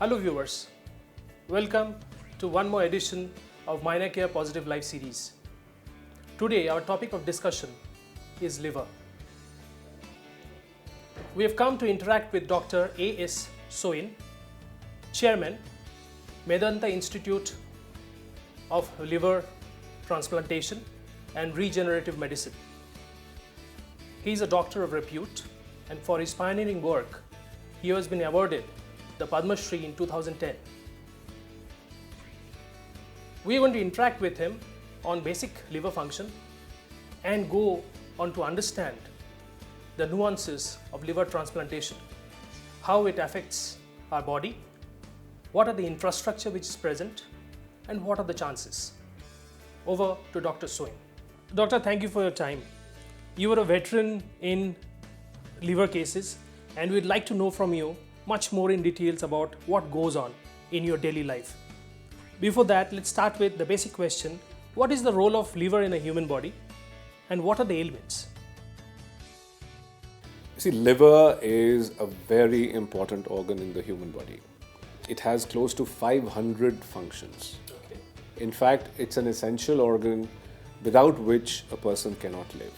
Hello viewers, welcome to one more edition of Minor Care Positive Life series. Today our topic of discussion is liver. We have come to interact with Dr. A.S. Soin, Chairman, Medanta Institute of Liver Transplantation and Regenerative Medicine. He is a doctor of repute, and for his pioneering work, he has been awarded the Padma Shri in 2010. We are going to interact with him on basic liver function and go on to understand the nuances of liver transplantation, how it affects our body, what are the infrastructure which is present, and what are the chances. Over to Dr. Soin. Doctor, thank you for your time. You are a veteran in liver cases, and we'd like to know from you much more in details about what goes on in your daily life. Before that, let's start with the basic question. What is the role of liver in a human body, and what are the ailments? See, liver is a very important organ in the human body. It has close to 500 functions. Okay. In fact, it's an essential organ without which a person cannot live.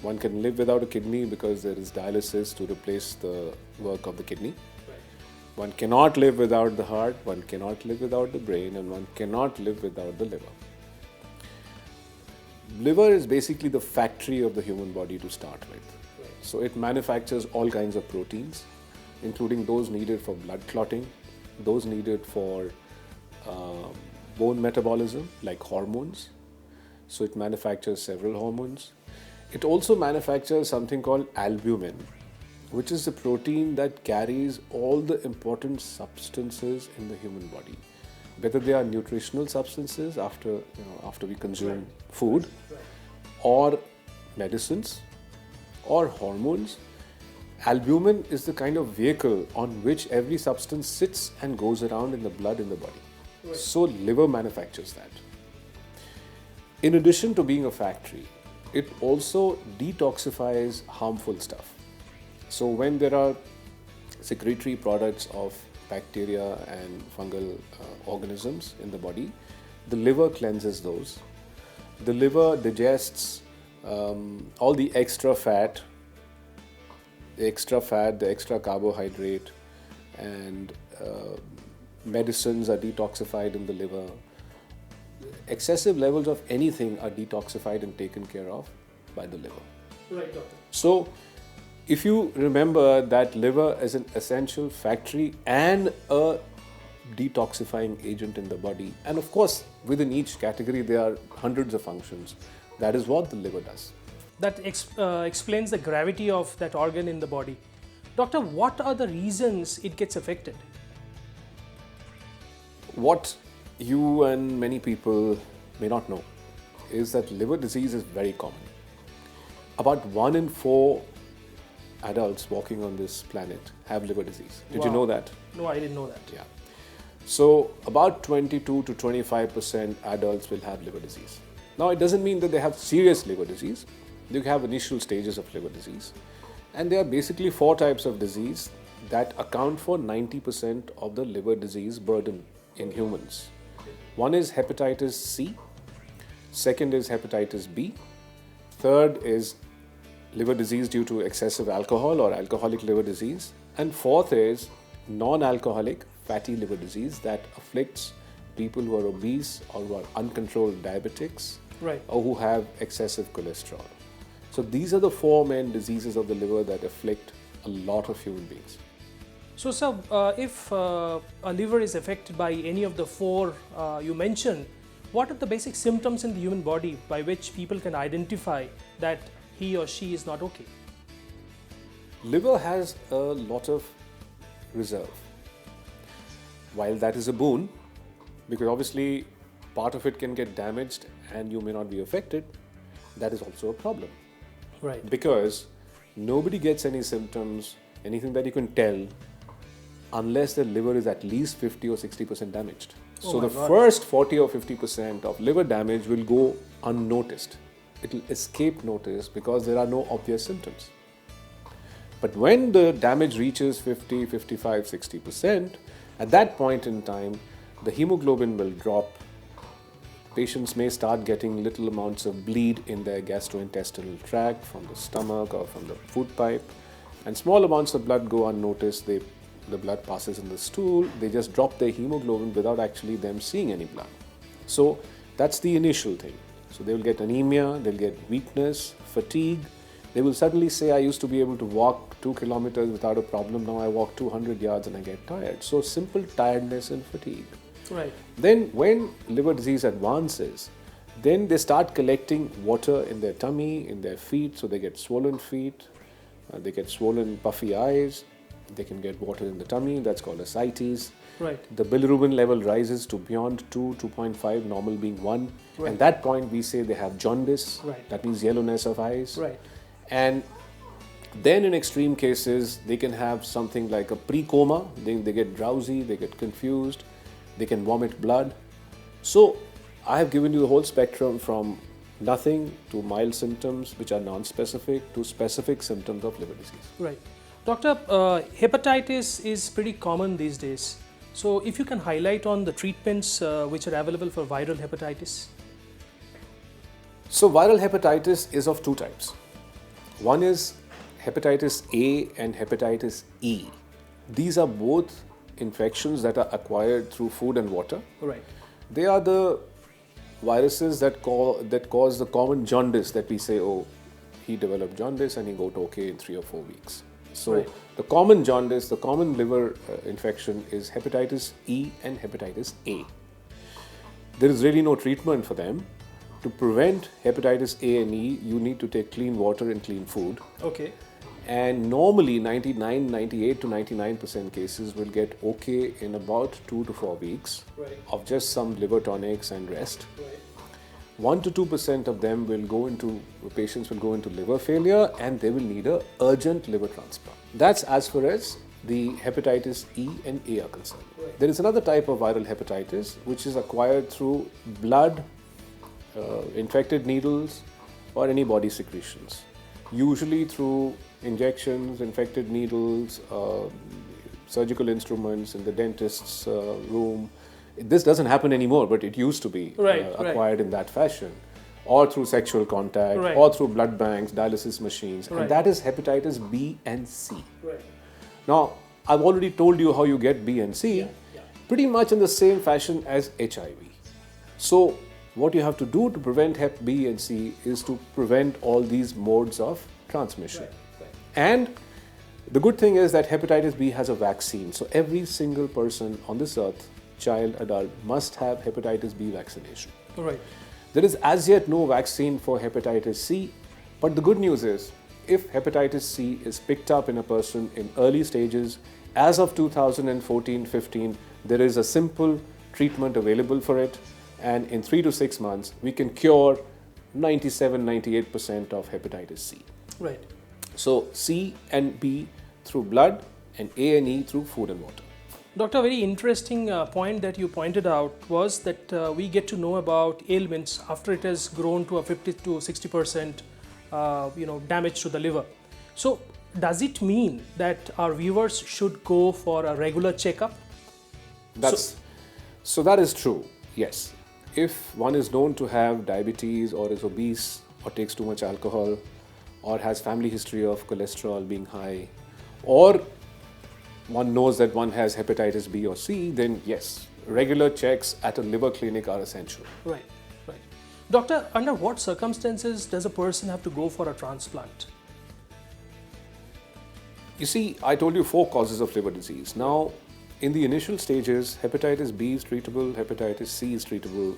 One can live without a kidney because there is dialysis to replace the work of the kidney. Right. One cannot live without the heart, one cannot live without the brain, and one cannot live without the liver. Liver is basically the factory of the human body to start with. Right. So it manufactures all kinds of proteins, including those needed for blood clotting, those needed for bone metabolism, like hormones. So it manufactures several hormones. It also manufactures something called albumin, which is the protein that carries all the important substances in the human body, whether they are nutritional substances after we consume food, or medicines, or hormones. Albumin is the kind of vehicle on which every substance sits and goes around in the blood in the body. Right. So liver manufactures that. In addition to being a factory, it also detoxifies harmful stuff. So when there are secretory products of bacteria and fungal organisms in the body, the liver cleanses those. The liver digests all the extra fat, the extra carbohydrate, and medicines are detoxified in the liver. Excessive levels of anything are detoxified and taken care of by the liver. Right, doctor. So, if you remember that liver is an essential factory and a detoxifying agent in the body, and of course, within each category there are hundreds of functions. That is what the liver does. That explains the gravity of that organ in the body. Doctor, what are the reasons it gets affected? What you and many people may not know is that liver disease is very common. About 1 in 4 adults walking on this planet have liver disease. Did you Wow. know that? No, I didn't know that. Yeah. So about 22 to 25% adults will have liver disease. Now it doesn't mean that they have serious liver disease. They have initial stages of liver disease. And there are basically 4 types of disease that account for 90% of the liver disease burden in humans. One is hepatitis C, second is hepatitis B, third is liver disease due to excessive alcohol or alcoholic liver disease, and fourth is non-alcoholic fatty liver disease that afflicts people who are obese or who are uncontrolled diabetics, Right. or who have excessive cholesterol. So these are the 4 main diseases of the liver that afflict a lot of human beings. So, sir, if a liver is affected by any of the 4 you mentioned, what are the basic symptoms in the human body by which people can identify that he or she is not okay? Liver has a lot of reserve. While that is a boon, because obviously part of it can get damaged and you may not be affected, that is also a problem. Right. Because nobody gets any symptoms, anything that you can tell, unless the liver is at least 50 or 60% damaged. Oh So my the God. first 40 or 50% of liver damage will go unnoticed. It will escape notice because there are no obvious symptoms. But when the damage reaches 50, 55, 60%, at that point in time, the hemoglobin will drop. Patients may start getting little amounts of bleed in their gastrointestinal tract from the stomach or from the food pipe, and small amounts of blood go unnoticed. The blood passes in the stool. They just drop their hemoglobin without actually them seeing any blood. So that's the initial thing. So they will get anemia, they'll get weakness, fatigue. They will suddenly say, I used to be able to walk 2 kilometers without a problem. Now I walk 200 yards and I get tired. So simple tiredness and fatigue. Right. Then when liver disease advances, then they start collecting water in their tummy, in their feet. So they get swollen feet, they get swollen puffy eyes, they can get water in the tummy, that's called ascites. Right. The bilirubin level rises to beyond 2, 2.5, normal being 1. Right. At that point we say they have jaundice, Right. that means yellowness of eyes. Right. And then in extreme cases, they can have something like a pre-coma. They get drowsy, they get confused, they can vomit blood. So I have given you the whole spectrum from nothing to mild symptoms which are non-specific to specific symptoms of liver disease. Right. Doctor, hepatitis is pretty common these days. So if you can highlight on the treatments which are available for viral hepatitis. So viral hepatitis is of two types. One is hepatitis A and hepatitis E. These are both infections that are acquired through food and water. Right. They are the viruses that cause the common jaundice that we say, oh, he developed jaundice and he got okay in 3 or 4 weeks. So Right. the common jaundice, the common liver infection is hepatitis E and hepatitis A. There is really no treatment for them. To prevent hepatitis A and E, you need to take clean water and clean food. Okay. And normally 98 to 99% cases will get okay in about 2 to 4 weeks Right. of just some liver tonics and rest. Right. 1 to 2% of them patients will go into liver failure and they will need a urgent liver transplant. That's as far as the hepatitis E and A are concerned. Right. There is another type of viral hepatitis which is acquired through blood, infected needles or any body secretions. Usually through injections, infected needles, surgical instruments in the dentist's room. This doesn't happen anymore, but it used to be acquired in that fashion. Or through sexual contact, Right. or through blood banks, dialysis machines. Right. And that is hepatitis B and C. Right. Now, I've already told you how you get B and C, pretty much in the same fashion as HIV. So, what you have to do to prevent Hep B and C is to prevent all these modes of transmission. Right. Right. And the good thing is that hepatitis B has a vaccine. So every single person on this earth, child, adult, must have hepatitis B vaccination. Right. There is as yet no vaccine for hepatitis C, but the good news is if hepatitis C is picked up in a person in early stages, as of 2014-15, there is a simple treatment available for it, and in 3 to 6 months, we can cure 97-98% of hepatitis C. Right. So C and B through blood and A and E through food and water. Doctor, a very interesting point that you pointed out was that we get to know about ailments after it has grown to a 50 to 60% damage to the liver. So does it mean that our viewers should go for a regular checkup? So that is true, yes. If one is known to have diabetes or is obese or takes too much alcohol or has family history of cholesterol being high, or one knows that one has hepatitis B or C, then yes, regular checks at a liver clinic are essential. Right, right. Doctor, under what circumstances does a person have to go for a transplant? You see, I told you 4 causes of liver disease. Now, in the initial stages, hepatitis B is treatable, hepatitis C is treatable.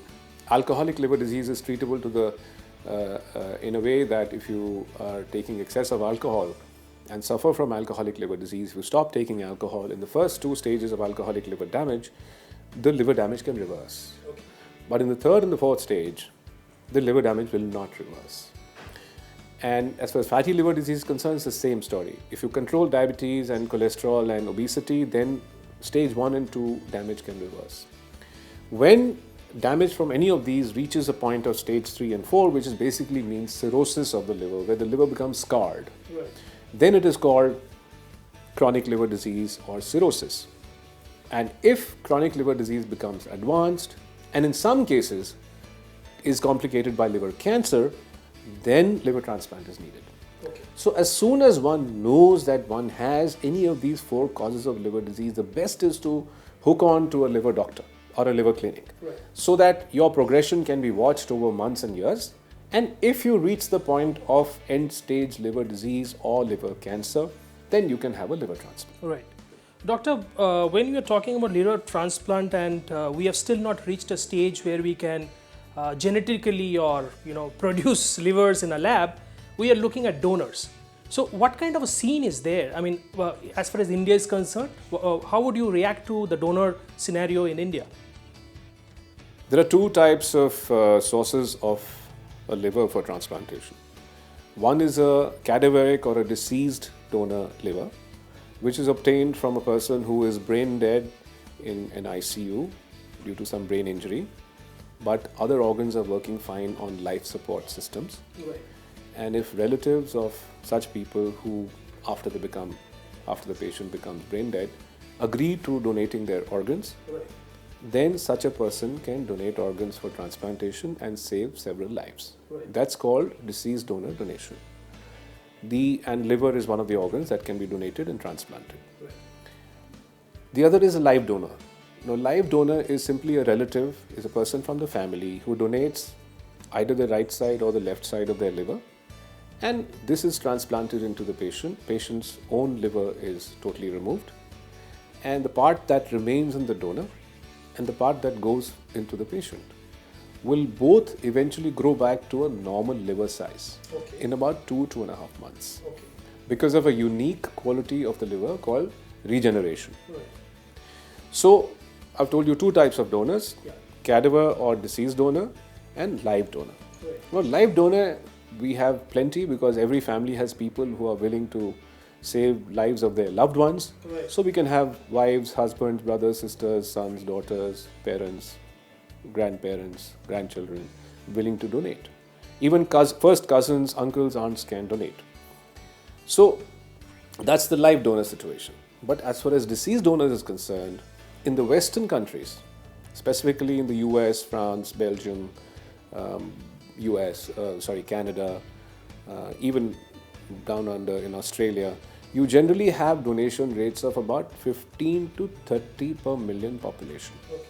Alcoholic liver disease is treatable to in a way that if you are taking excessive alcohol and suffer from alcoholic liver disease, if you stop taking alcohol, in the first 2 stages of alcoholic liver damage, the liver damage can reverse. Okay. But in the 3rd and the 4th stage, the liver damage will not reverse. And as far as fatty liver disease is concerned, it's the same story. If you control diabetes and cholesterol and obesity, then stage 1 and 2 damage can reverse. When damage from any of these reaches a point of stage 3 and 4, which is basically means cirrhosis of the liver, where the liver becomes scarred, Right. then it is called chronic liver disease or cirrhosis. And if chronic liver disease becomes advanced and in some cases is complicated by liver cancer, then liver transplant is needed. Okay. So as soon as one knows that one has any of these 4 causes of liver disease, the best is to hook on to a liver doctor or a liver clinic, Right. so that your progression can be watched over months and years. And if you reach the point of end stage liver disease or liver cancer, then you can have a liver transplant. Right. Doctor, when you are talking about liver transplant and we have still not reached a stage where we can genetically or produce livers in a lab, we are looking at donors. So what kind of a scene is there? I mean, as far as India is concerned, how would you react to the donor scenario in India? There are 2 types of sources of a liver for transplantation. One is a cadaveric or a deceased donor liver, which is obtained from a person who is brain dead in an ICU due to some brain injury, but other organs are working fine on life support systems. Right. And if relatives of such people who, after the patient becomes brain dead, agree to donating their organs, Right. then such a person can donate organs for transplantation and save several lives. Right. That's called deceased donor donation. And liver is one of the organs that can be donated and transplanted. Right. The other is a live donor. Now, live donor is simply a relative, is a person from the family who donates either the right side or the left side of their liver, and this is transplanted into the patient. Patient's own liver is totally removed, and the part that remains in the donor and the part that goes into the patient will both eventually grow back to a normal liver size. Okay. In about 2.5 months, Okay. because of a unique quality of the liver called regeneration. Right. So I've told you 2 types of donors, Yeah. cadaver or deceased donor and live donor. Right. Now, live donor we have plenty because every family has people who are willing to save lives of their loved ones. Right. So we can have wives, husbands, brothers, sisters, sons, daughters, parents, grandparents, grandchildren willing to donate. Even first cousins, uncles, aunts can donate. So that's the live donor situation. But as far as deceased donors is concerned, in the Western countries, specifically in the US, France, Belgium, Canada, even down under in Australia, you generally have donation rates of about 15 to 30 per million population. Okay.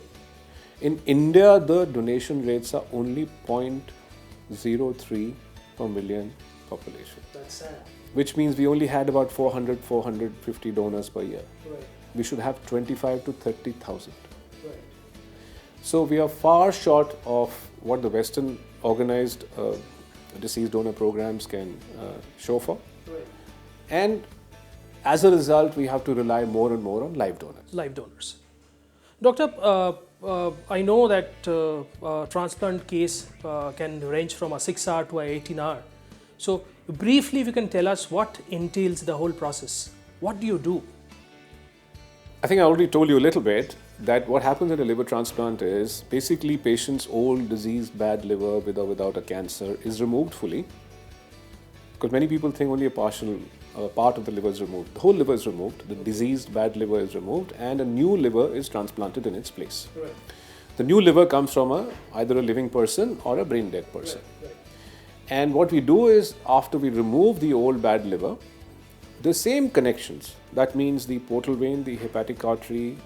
In India, the donation rates are only 0.03 per million population, That's sad. which means we only had about 450 donors per year. Right. We should have 25 to 30,000. Right. So we are far short of what the Western organized deceased donor programs can show for. Right. And as a result, we have to rely more and more on live donors. Live donors. Doctor, I know that transplant case can range from a 6-hour to a 18-hour. So briefly, if you can tell us what entails the whole process. What do you do? I think I already told you a little bit that what happens in a liver transplant is basically patient's old diseased bad liver with or without a cancer is removed fully. Because many people think only a partial part of the liver is removed. The whole liver is removed, the diseased bad liver is removed, and a new liver is transplanted in its place. Right. The new liver comes from either a living person or a brain dead person. Right. And what we do is, after we remove the old bad liver, the same connections, that means the portal vein, the hepatic artery,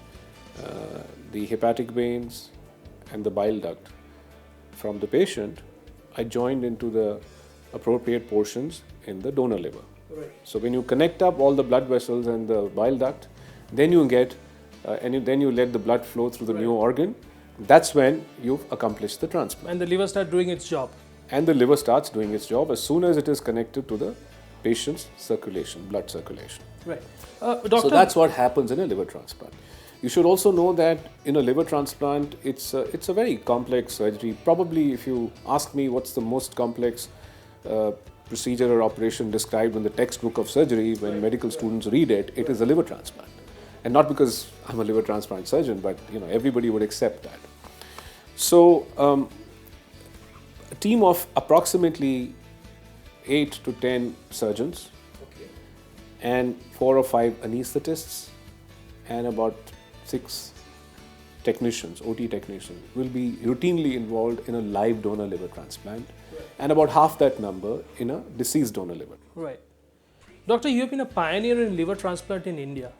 the hepatic veins, and the bile duct from the patient are joined into the appropriate portions in the donor liver. Right. So when you connect up all the blood vessels and the bile duct, then you get, then you let the blood flow through the new organ. That's when you've accomplished the transplant. And the liver starts doing its job. And the liver starts doing its job as soon as it is connected to the patient's circulation, blood circulation. Right. Doctor, So that's what happens in a liver transplant. You should also know that in a liver transplant, it's a very complex surgery. Probably if you ask me what's the most complex procedure or operation described in the textbook of surgery when medical students read it, it is a liver transplant. And not because I'm a liver transplant surgeon, but everybody would accept that. So a team of approximately 8 to 10 surgeons Okay. and 4 or 5 anesthetists and about 6 technicians, OT technicians, will be routinely involved in a live donor liver transplant, and about half that number in a deceased donor liver. Right. Doctor, you've been a pioneer in liver transplant in India.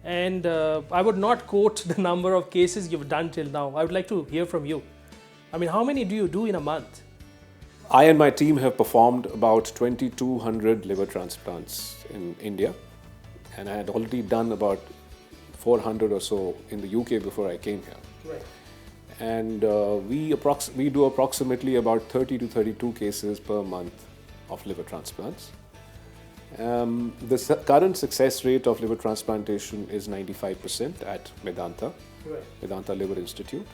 And I would not quote the number of cases you've done till now. I would like to hear from you. I mean, how many do you do in a month? I and my team have performed about 2,200 liver transplants in India, and I had already done about 400 or so in the UK before I came here. Right. And we do approximately about 30 to 32 cases per month of liver transplants. The current success rate of liver transplantation is 95% at Medanta, Right. Medanta Liver Institute,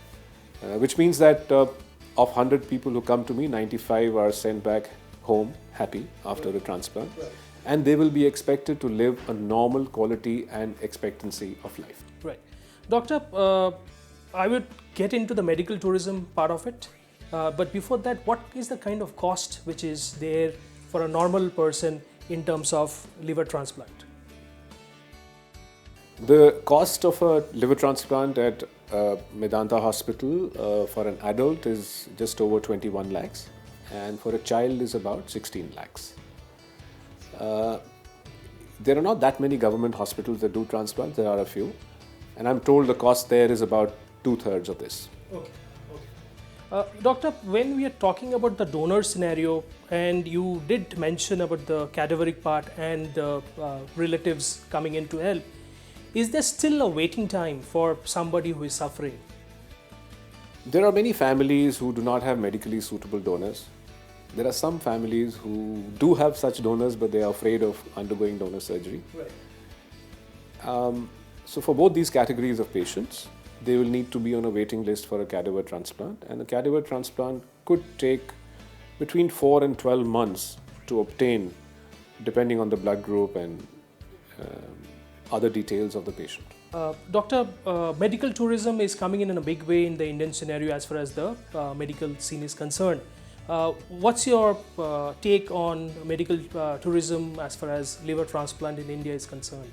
which means that of 100 people who come to me, 95 are sent back home happy after the transplant, Right. and they will be expected to live a normal quality and expectancy of life. Right. Doctor, I would get into the medical tourism part of it. But before that, what is the kind of cost which is there for a normal person in terms of liver transplant? The cost of a liver transplant at Medanta Hospital for an adult is just over 21 lakhs, and for a child is about 16 lakhs. There are not that many government hospitals that do transplants. There are a few, and I'm told the cost there is about 2/3 of this. Okay. Doctor, when we are talking about the donor scenario, and you did mention about the cadaveric part and the relatives coming in to help, is there still a waiting time for somebody who is suffering? There are many families who do not have medically suitable donors. There are some families who do have such donors, but they are afraid of undergoing donor surgery. Right. So for both these categories of patients, they will need to be on a waiting list for a cadaver transplant, and a cadaver transplant could take between 4 and 12 months to obtain, depending on the blood group and other details of the patient. Doctor, medical tourism is coming in a big way in the Indian scenario as far as the medical scene is concerned. What's your take on medical tourism as far as liver transplant in India is concerned?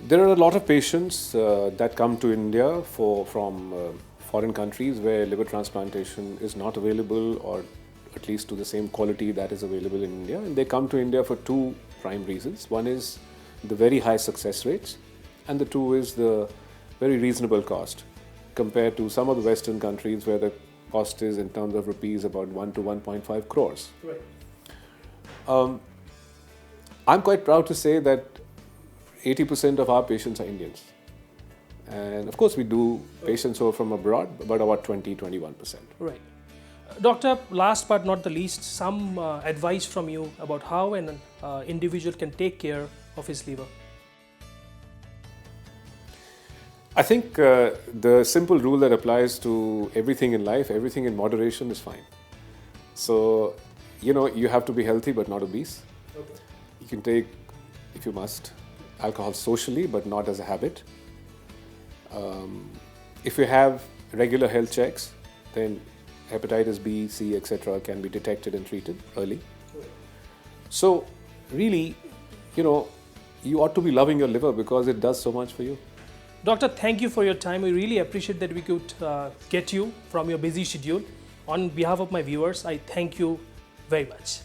There are a lot of patients that come to India from foreign countries where liver transplantation is not available, or at least to the same quality that is available in India. And they come to India for 2 prime reasons. One is the very high success rates, and the 2 is the very reasonable cost compared to some of the Western countries where the cost is in terms of rupees about 1 to 1.5 crores. Right. I'm quite proud to say that 80% of our patients are Indians. And of course we do patients who are from abroad, but about 20-21%. Right. Doctor, last but not the least, some advice from you about how an individual can take care of his liver. I think the simple rule that applies to everything in life, everything in moderation is fine. So, you have to be healthy but not obese. Okay. You can take, if you must, alcohol socially but not as a habit. If you have regular health checks, then hepatitis B, C, etc. can be detected and treated early. So really, you ought to be loving your liver because it does so much for you. Doctor, thank you for your time. We really appreciate that we could get you from your busy schedule. On behalf of my viewers, I thank you very much.